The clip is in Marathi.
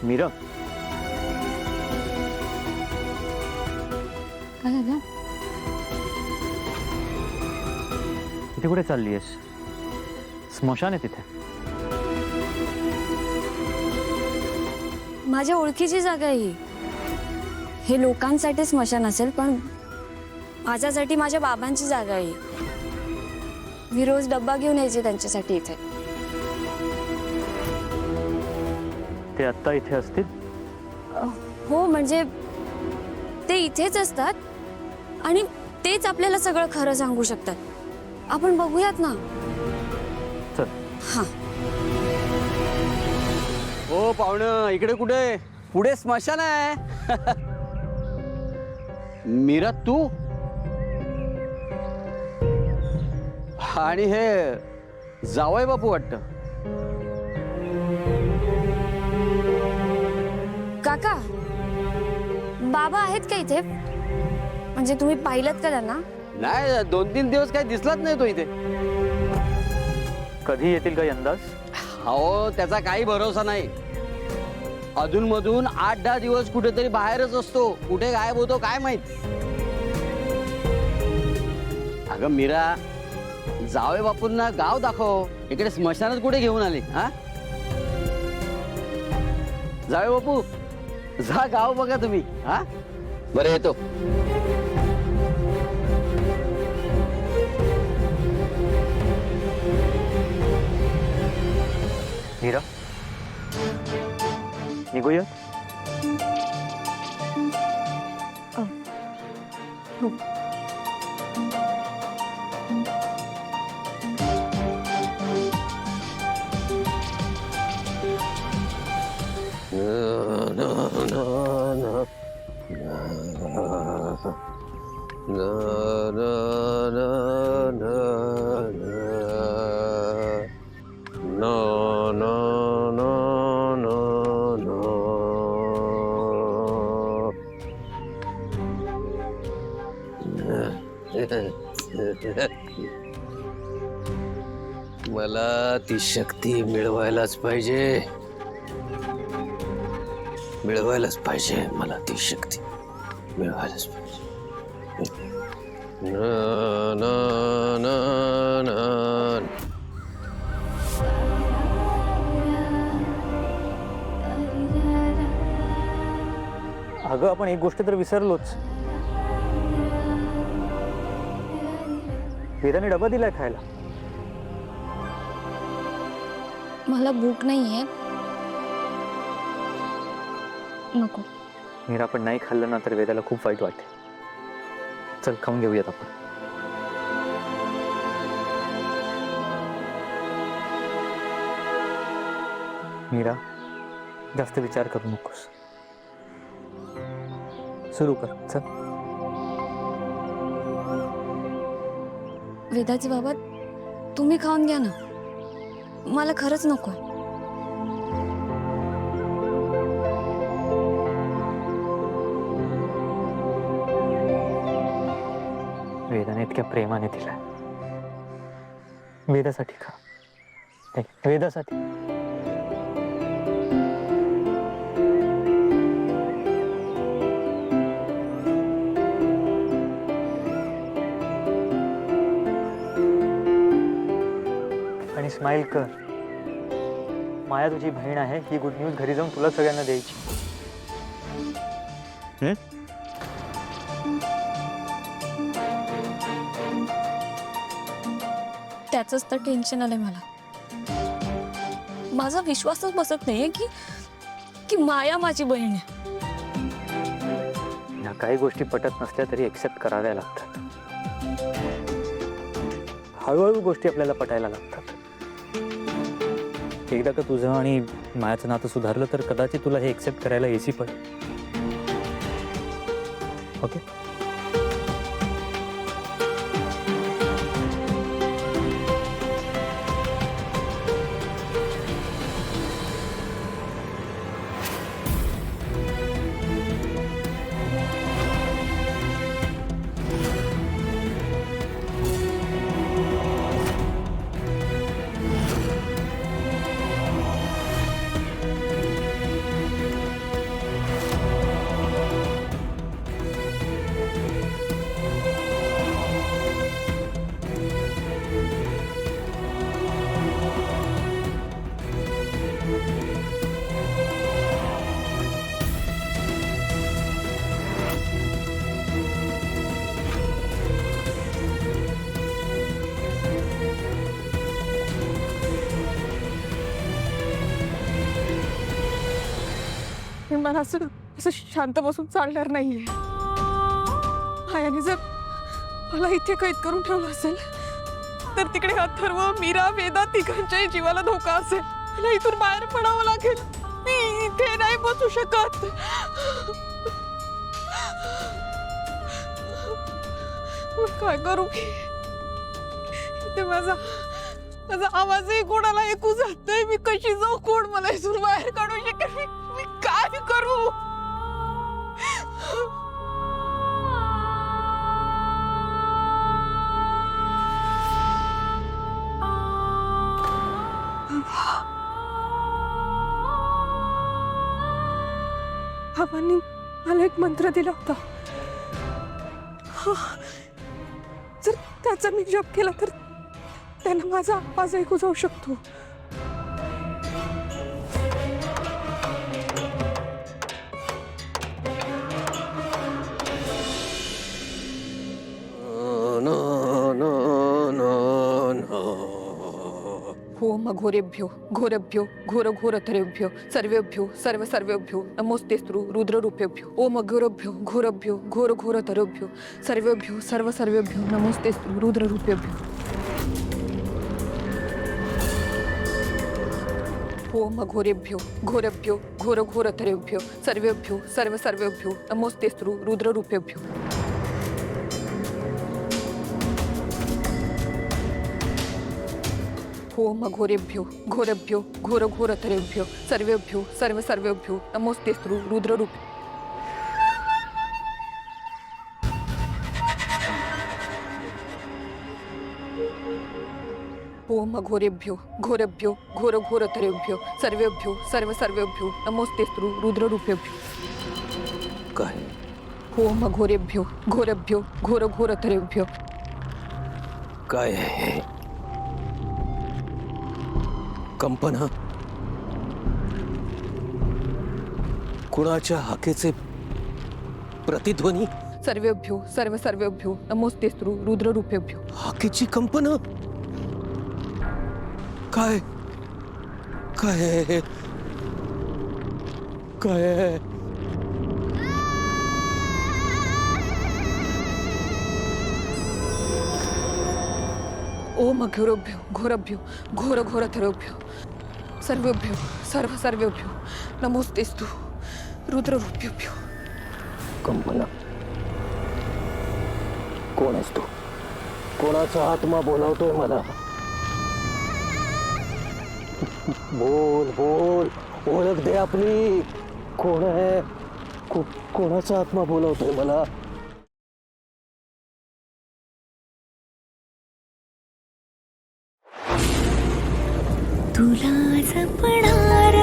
मीरा, काय झालं? इथे कुठे चालली आहेस? स्मशान आहे तिथे. माझ्या ओळखीची जागा आहे ही. हे लोकांसाठी स्मशान असेल, पण माझ्यासाठी माझ्या बाबांची जागा आहे. मी रोज डब्बा घेऊन यायचे त्यांच्यासाठी इथे. ते आत्ता इथे असतील? हो, म्हणजे ते इथेच असतात आणि तेच आपल्याला सगळं खरं सांगू शकतात. आपण बघूयात ना. चल. हा. हो पाहुणं, इकडे कुठे? पुढे स्मशान आहे. मीरा तू आणि हे जावई बापू वाटतं. काका, बाबा आहेत का इथे? म्हणजे तुम्ही पाहिलत का त्यांना? नाही, 2-3 दिवस काही दिसलाच नाही तो इथे. कधी येतील काही अंदाज? हो, त्याचा काही भरोसा नाही. अधूनमधून 8-10 दिवस कुठेतरी बाहेरच असतो. कुठे गायब होतो काय माहित. अगं मीरा, जावे बापूंना गाव दाखव. इकडे स्मशानात कुठे घेऊन आले? हा, जावे बापू, जा गाव बघा तुम्ही. हा, बरं येतो. मीरा, निघूया. हो. मला ती शक्ती मिळवायलाच पाहिजे. मिळवायलाच पाहिजे. मला ती शक्ती मिळवायलाच पाहिजे. ना ना ना ना. अगं, आपण एक गोष्ट तर विसरलोच. मीराने डबा दिलाय खायला. मला भूक नाहीये. नको. मीरा, आपण नाही खाल्लं ना तर वेदाला खूप वाईट वाटेल. चल, खाऊन घेऊयात आपण. मीरा, जास्त विचार करू नकोस. सुरू कर. चल. वेदाचे बाबा, तुम्ही खाऊन घ्या ना. मला खरंच नको. वेदाने इतक्या प्रेमाने दिलाय. वेदासाठी खा. नाही, वेदासाठी. आणि स्माइल कर. माया तुझी बहीण आहे. ही गुड न्यूज घरी जाऊन तुला सगळ्यांना द्यायची. त्याचंच तर टेन्शन आलंय मला. माझा विश्वासच बसत नाहीये की माया माझी बहीण आहे. ह्या काही गोष्टी पटत नसल्या तरी एक्सेप्ट कराव्या लागतात. हळूहळू गोष्टी आपल्याला पटायला लागतात. एकदा का तुझं आणि मायाचं नातं सुधारलं तर कदाचित तुला हे एक्सेप्ट करायला इझी पडेल. ओके. मला असं असं शांत बसून चालणार नाहीये. मायाने जर मला इथे कैद करून ठेवलं असेल तर तिकडे अथर्व, मीरा, वेदा तिघांच्याही जीवाला धोका असेल. मला इथून बाहेर पडावं लागेल. मी इथे नाही बसू शकत. मग काय करू मी? इथे माझा आवाजही कोणाला ऐकू जातोय. मी कशी जाऊ? कोण मला इथून बाहेर काढू शकेल? मी काय करू? बाबांनी मला एक मंत्र दिला होता. जर त्याचा मी जप केला तर त्यांना माझा आवाज ऐकू जाऊ शकतो. ओम घोरेभ्यो घोरभ्यो घोर घोरतरेभ्यो सर्वेभ्यो सर्व सर्वेभ्यो नमोस्तेस्तु रुद्ररूपेभ्यो. ओम घोरभ्यो घोरभ्यो घोर घोरतरेभ्यो सर्वेभ्यो सर्व सर्वेभ्यो नमोस्तेस्तु रुद्ररूपेभ्यो. ओम घोरेभ्यो घोरभ्यो घोर घोरतरेभ्यो सर्वेभ्यो सर्व सर्वेभ्यो नमोस्तेस्तु रुद्ररूपेभ्यो. ओम घोरेभ्यो घोरभ्यो घोर घोरतरेभ्यो सर्वेभ्यो सर्व सर्वेभ्यो नमोस्तेस्तु रुद्ररूप. ओम घोरेभ्यो घोरभ्यो घोर घोरतरेभ्यो सर्वेभ्यो सर्व सर्वेभ्यो नमोस्तेस्तु रुद्ररूपेभ्यो. काय? ओम घोरेभ्यो घोरभ्यो घोर घोरतरेभ्यो. काय आहे? कंपना? कुणाच्या हाकेचे प्रतिध्वनी? सर्वेभ्यो सर्व सर्वेभ्यो नमोस्तेस्तु रुद्ररूपेभ्यो. हाकेची कंपना? काय काय आहे? काय आहे? ओम घोरभ्यो घोरभ्यो घोर घोरतरेभ्यो सर्वेभ्यो सर्व सर्वेभ्यो नमोस्तेस्तु रुद्ररूपेभ्यो. कंपना, कोण आहेस तू? कोणाचा आत्मा बोलावतोय मला? बोल बोल, ओळख दे आपली. कोण आहे? कोणाचा आत्मा बोलावतोय मला? तुला जपणार